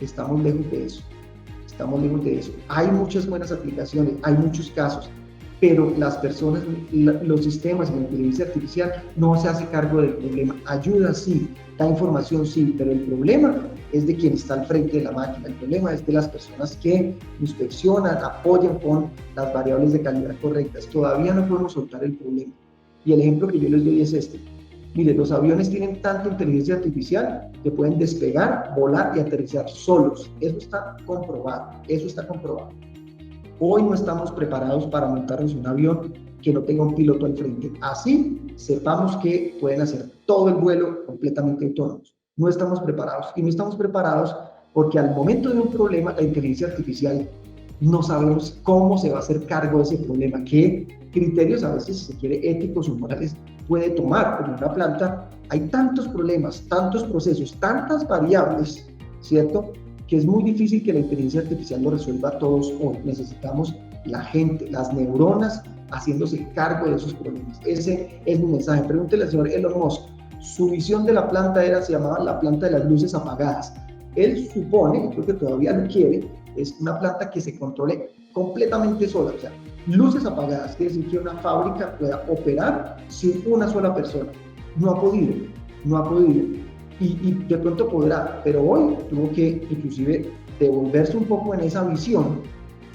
estamos lejos de eso. Hay muchas buenas aplicaciones, hay muchos casos, pero las personas, los sistemas y la inteligencia artificial no se hace cargo del problema. Ayuda sí, da información sí, pero el problema es de quien está al frente de la máquina. El problema es de las personas que inspeccionan, apoyan con las variables de calidad correctas. Todavía no podemos soltar el problema. Y el ejemplo que yo les doy es este. Mire, los aviones tienen tanta inteligencia artificial que pueden despegar, volar y aterrizar solos. Eso está comprobado. Hoy no estamos preparados para montarnos un avión que no tenga un piloto al frente. Así sepamos que pueden hacer todo el vuelo completamente autónomos. No estamos preparados. Y no estamos preparados porque al momento de un problema, la inteligencia artificial no sabemos cómo se va a hacer cargo de ese problema, qué criterios a veces, si se quiere, éticos o morales puede tomar. Como en una planta hay tantos problemas, tantos procesos, tantas variables, ¿cierto?, que es muy difícil que la inteligencia artificial lo resuelva todos hoy. Necesitamos la gente, las neuronas, haciéndose cargo de esos problemas. Ese es mi mensaje. Pregúntele al señor Elon Musk. Su visión de la planta se llamaba la planta de las luces apagadas. Él supone, creo que todavía lo quiere, es una planta que se controle completamente sola, o sea, luces apagadas, quiere decir que una fábrica pueda operar sin una sola persona. No ha podido, no ha podido. Y de pronto podrá, pero hoy tuvo que inclusive devolverse un poco en esa visión,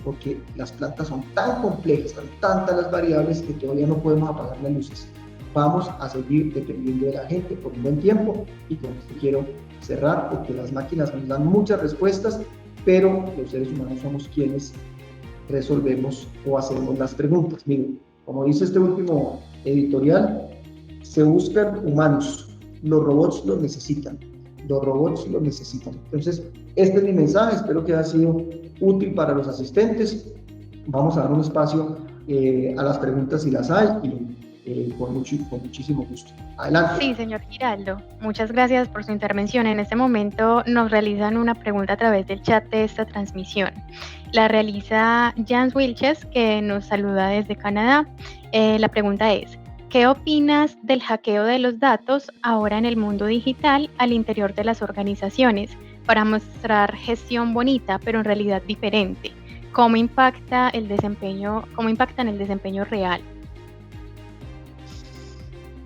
porque las plantas son tan complejas, son tantas las variables que todavía no podemos apagar las luces. Vamos a seguir dependiendo de la gente por un buen tiempo, y con esto quiero cerrar, porque las máquinas nos dan muchas respuestas, pero los seres humanos somos quienes resolvemos o hacemos las preguntas. Miren, como dice este último editorial, se buscan humanos, los robots los necesitan, los robots los necesitan. Entonces, este es mi mensaje, espero que haya sido útil para los asistentes. Vamos a dar un espacio a las preguntas si las hay, y con muchísimo gusto. Adelante. Sí, señor Giraldo, muchas gracias por su intervención. En este momento nos realizan una pregunta a través del chat de esta transmisión. La realiza Jans Wilches, que nos saluda desde Canadá. La pregunta es: ¿qué opinas del hackeo de los datos ahora en el mundo digital al interior de las organizaciones para mostrar gestión bonita, pero en realidad diferente? ¿Cómo impactan el desempeño real?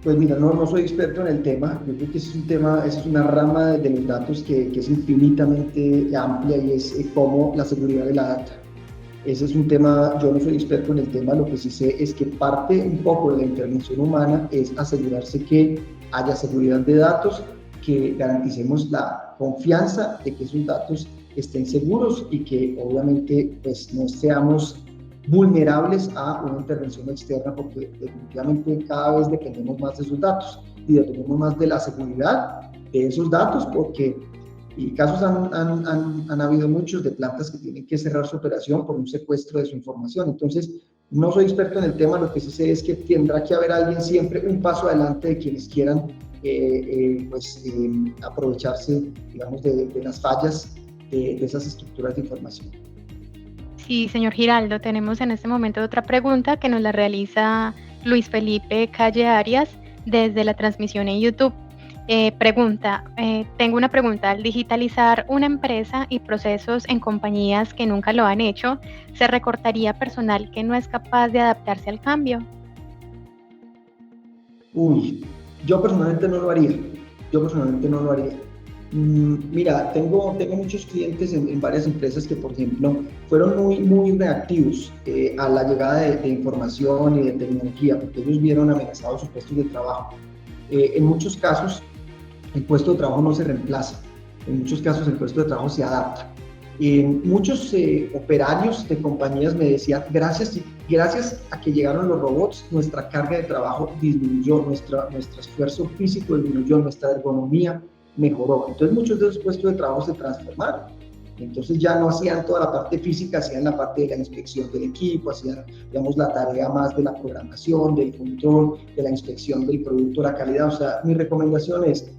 Pues mira, no soy experto en el tema. Yo creo que ese es un tema, esa es una rama de los datos que es infinitamente amplia, y es cómo la seguridad de la data. Ese es un tema, yo no soy experto en el tema, lo que sí sé es que parte un poco de la intervención humana es asegurarse que haya seguridad de datos, que garanticemos la confianza de que esos datos estén seguros, y que obviamente pues no seamos vulnerables a una intervención externa, porque definitivamente cada vez dependemos más de esos datos y dependemos más de la seguridad de esos datos, porque casos han habido muchos de plantas que tienen que cerrar su operación por un secuestro de su información. Entonces, no soy experto en el tema, lo que sí sé es que tendrá que haber alguien siempre un paso adelante de quienes quieran aprovecharse, digamos, de las fallas de esas estructuras de información. Sí, señor Giraldo, tenemos en este momento otra pregunta que nos la realiza Luis Felipe Calle Arias desde la transmisión en YouTube. Tengo una pregunta: al digitalizar una empresa y procesos en compañías que nunca lo han hecho, ¿se recortaría personal que no es capaz de adaptarse al cambio? Yo personalmente no lo haría. Mira, tengo muchos clientes en varias empresas que, por ejemplo, fueron muy reactivos a la llegada de información y de tecnología, porque ellos vieron amenazados sus puestos de trabajo. En muchos casos, el puesto de trabajo no se reemplaza, en muchos casos el puesto de trabajo se adapta. Muchos operarios de compañías me decían: gracias a que llegaron los robots, nuestra carga de trabajo disminuyó, nuestro esfuerzo físico disminuyó, nuestra ergonomía mejoró. Entonces muchos de esos puestos de trabajo se transformaron. Entonces ya no hacían toda la parte física, hacían la parte de la inspección del equipo, hacían, digamos, la tarea más de la programación, del control, de la inspección del producto, la calidad. O sea, mi recomendación es: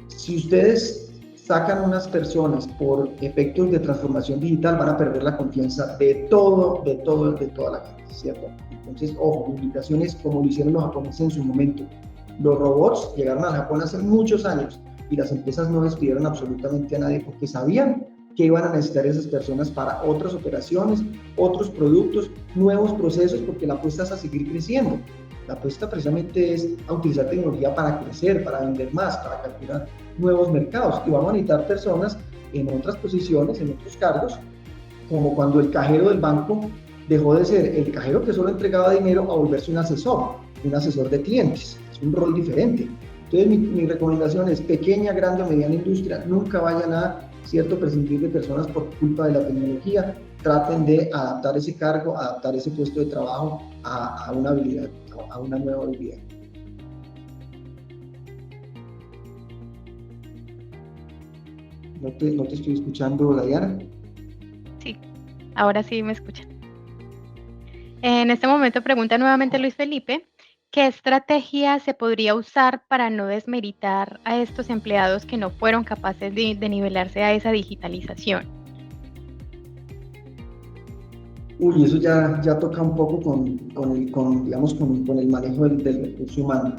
si ustedes sacan unas personas por efectos de transformación digital, van a perder la confianza de toda la gente, ¿cierto? Entonces, ojo, mi invitación es como lo hicieron los japoneses en su momento. Los robots llegaron al Japón hace muchos años, y las empresas no despidieron absolutamente a nadie, porque sabían que iban a necesitar esas personas para otras operaciones, otros productos, nuevos procesos, porque la apuesta es a seguir creciendo. La apuesta precisamente es a utilizar tecnología para crecer, para vender más, para capturar nuevos mercados, y vamos a necesitar personas en otras posiciones, en otros cargos, como cuando el cajero del banco dejó de ser el cajero que solo entregaba dinero a volverse un asesor de clientes. Es un rol diferente. Entonces mi recomendación es: pequeña, grande o mediana industria, nunca vayan a prescindir de personas por culpa de la tecnología. Traten de adaptar ese cargo, adaptar ese puesto de trabajo a una habilidad, a una nueva habilidad. ¿No te estoy escuchando, Dayana? Sí, ahora sí me escuchan. En este momento pregunta nuevamente Luis Felipe: ¿qué estrategia se podría usar para no desmeritar a estos empleados que no fueron capaces de nivelarse a esa digitalización? Eso ya toca un poco con el manejo del recurso humano.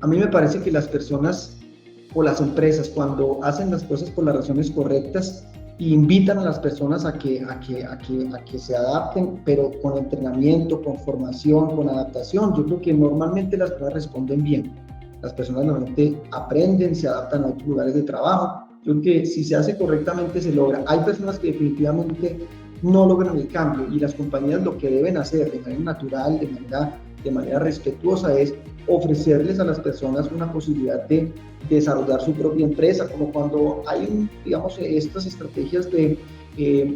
A mí me parece que las personas o las empresas, cuando hacen las cosas por las razones correctas e invitan a las personas a que se adapten, pero con entrenamiento, con formación, con adaptación, yo creo que normalmente las personas responden bien. Las personas normalmente aprenden, se adaptan a otros lugares de trabajo. Yo creo que si se hace correctamente se logra. Hay personas que definitivamente no logran el cambio y las compañías lo que deben hacer de manera natural, de manera respetuosa, es ofrecerles a las personas una posibilidad de desarrollar su propia empresa, como cuando hay, digamos, estas estrategias de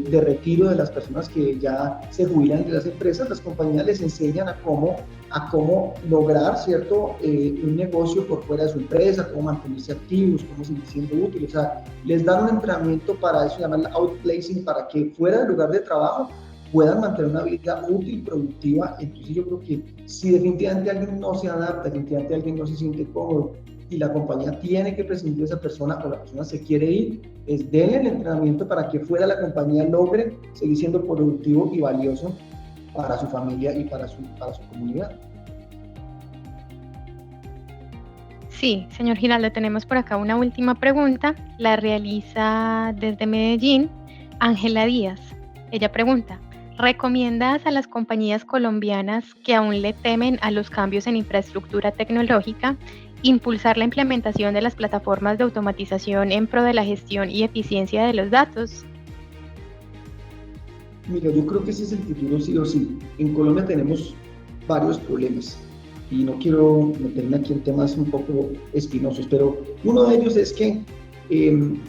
retiro de las personas que ya se jubilan de las empresas, las compañías les enseñan a cómo lograr, ¿cierto?, un negocio por fuera de su empresa, cómo mantenerse activos, cómo seguir siendo útiles, o sea, les dan un entrenamiento para eso, llaman outplacing, para que fuera del lugar de trabajo puedan mantener una vida útil y productiva. Entonces yo creo que si definitivamente alguien no se adapta, definitivamente alguien no se siente cómodo y la compañía tiene que prescindir de esa persona o la persona se quiere ir, es denle el entrenamiento para que fuera la compañía logre seguir siendo productivo y valioso para su familia y para su comunidad. Sí, señor Giraldo, tenemos por acá una última pregunta. La realiza desde Medellín Ángela Díaz. Ella pregunta: ¿recomiendas a las compañías colombianas que aún le temen a los cambios en infraestructura tecnológica impulsar la implementación de las plataformas de automatización en pro de la gestión y eficiencia de los datos? Mira, yo creo que ese es el futuro sí o sí. En Colombia tenemos varios problemas y no quiero meterme aquí en temas un poco espinosos, pero uno de ellos es que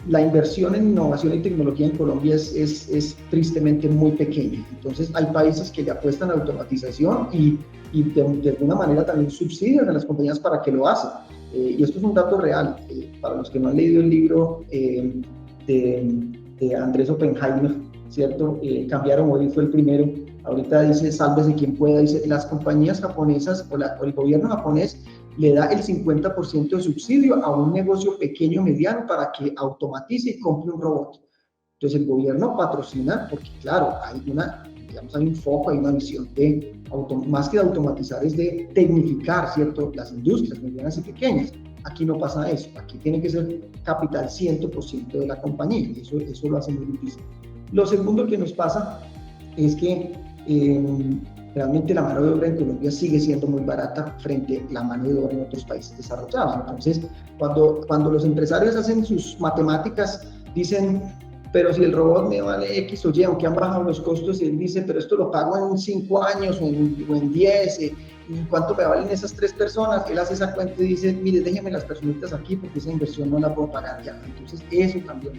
la inversión en innovación y tecnología en Colombia es tristemente muy pequeña. Entonces hay países que le apuestan a automatización y de alguna manera también subsidian a las compañías para que lo hacen. Y esto es un dato real. Para los que no han leído el libro de Andrés Oppenheimer, ¿cierto? Cambiaron, hoy fue el primero, ahorita dice sálvese quien pueda, dice las compañías japonesas o el gobierno japonés le da el 50% de subsidio a un negocio pequeño mediano para que automatice y compre un robot. Entonces el gobierno patrocina porque claro, hay un foco, hay una visión más que de automatizar, es de tecnificar, ¿cierto?, las industrias medianas y pequeñas. Aquí no pasa eso, aquí tiene que ser capital 100% de la compañía y eso lo hace muy difícil. Lo segundo que nos pasa es que realmente la mano de obra en Colombia sigue siendo muy barata frente a la mano de obra en otros países desarrollados. Entonces, cuando los empresarios hacen sus matemáticas, dicen, pero si el robot me vale X o Y, aunque han bajado los costos, y él dice, pero esto lo pago en 5 años o en 10, ¿y cuánto me valen esas 3 personas? Él hace esa cuenta y dice, mire, déjeme las personitas aquí porque esa inversión no la puedo pagar ya. Entonces, eso también,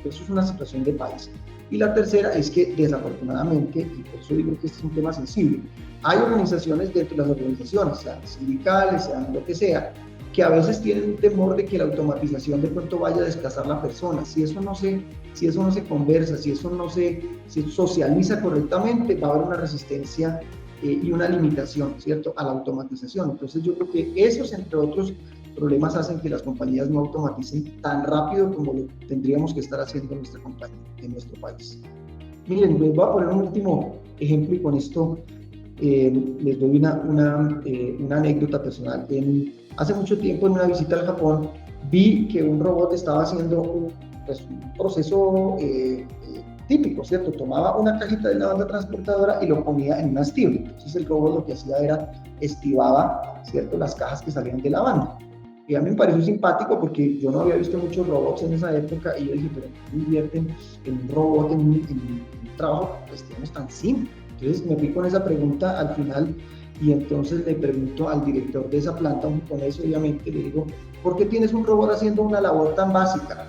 eso es una situación de país. Y la tercera es que desafortunadamente, y por eso digo que este es un tema sensible, hay organizaciones dentro de las organizaciones, sean sindicales, sean lo que sea, que a veces tienen un temor de que la automatización de pronto vaya a desplazar a la persona. Si eso no se conversa, si eso no se socializa correctamente, va a haber una resistencia y una limitación, ¿cierto?, a la automatización. Entonces yo creo que esos, entre otros problemas, hacen que las compañías no automaticen tan rápido como lo tendríamos que estar haciendo en nuestra compañía, en nuestro país. Miren, les voy a poner un último ejemplo y con esto les doy una anécdota personal. Hace mucho tiempo, en una visita al Japón, vi que un robot estaba haciendo un proceso típico, ¿cierto? Tomaba una cajita de la banda transportadora y lo ponía en una estibla. Entonces el robot lo que hacía era estibaba, ¿cierto?, las cajas que salían de la banda. Y a mí me pareció simpático porque yo no había visto muchos robots en esa época y yo dije, pero ¿cómo invierten en un robot, en un trabajo, pues, digamos, tan simple? Entonces me fui con esa pregunta al final y entonces le pregunto al director de esa planta, un japonés, obviamente, le digo, ¿por qué tienes un robot haciendo una labor tan básica?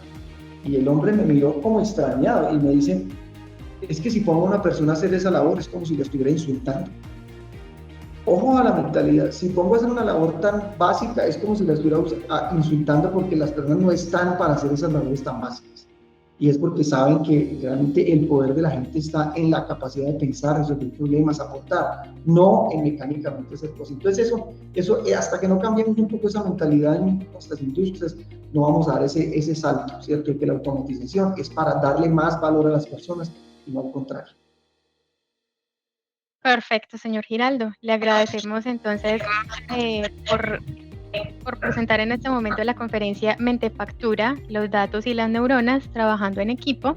Y el hombre me miró como extrañado y me dice, es que si pongo a una persona a hacer esa labor es como si lo estuviera insultando. Ojo a la mentalidad, si pongo a hacer una labor tan básica es como si la estuviera insultando porque las personas no están para hacer esas labores tan básicas. Y es porque saben que realmente el poder de la gente está en la capacidad de pensar, resolver problemas, aportar, no en mecánicamente hacer cosas. Entonces eso hasta que no cambiemos un poco esa mentalidad en nuestras industrias, no vamos a dar ese salto, ¿cierto? Y que la automatización es para darle más valor a las personas y no al contrario. Perfecto, señor Giraldo. Le agradecemos entonces por por presentar en este momento la conferencia Mentefactura, los datos y las neuronas trabajando en equipo.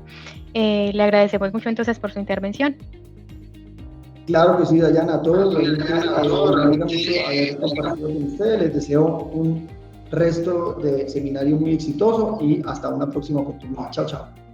Le agradecemos mucho entonces por su intervención. Claro que sí, Dayana, a todos, me alegra mucho haber compartido con ustedes, les deseo un resto de seminario muy exitoso y hasta una próxima oportunidad. Chao, chao.